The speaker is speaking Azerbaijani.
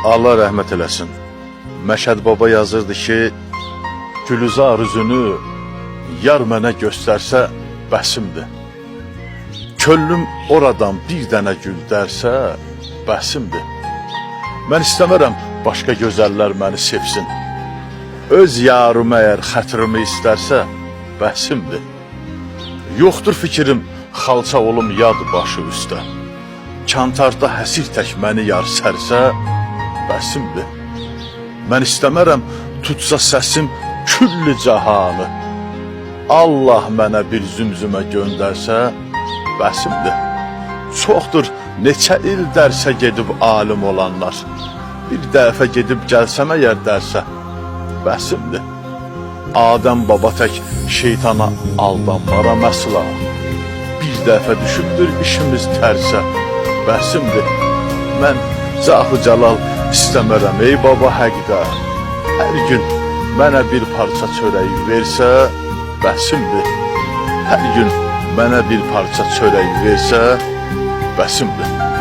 Allah rəhmət eləsin. Məşəd baba yazırdı ki, Gülizar üzünü yar mənə göstərsə bəsimdir. Köllüm oradan bir dənə gül dərsə bəsimdir. Mən istəmərəm başqa gözəllər məni sevsin. Öz yarım əgər xətrimi istərsə bəsimdir. Yoxdur fikrim xalça olum yad başı üstə. Kantarda həsir tək məni yar sərsə bəsimdir. Mən istəmərəm tutsa səsim külli cahanı. Allah mənə bir zümzümə göndərsə bəsimdir. Çoxdur neçə il dərsə gedib alim olanlar. Bir dəfə gedib gəlsəm əgər dərsə bəsimdir. Adəm baba tək şeytana aldanmara məsla. Bir dəfə düşübdür işimiz tərsə bəsimdir. Mən Cahı Cəlal istəmərəm ey baba həqdə. Hər gün mənə bir parça çörək versə bəsimdir. Hər gün mənə bir parça çörək versə bəsimdir.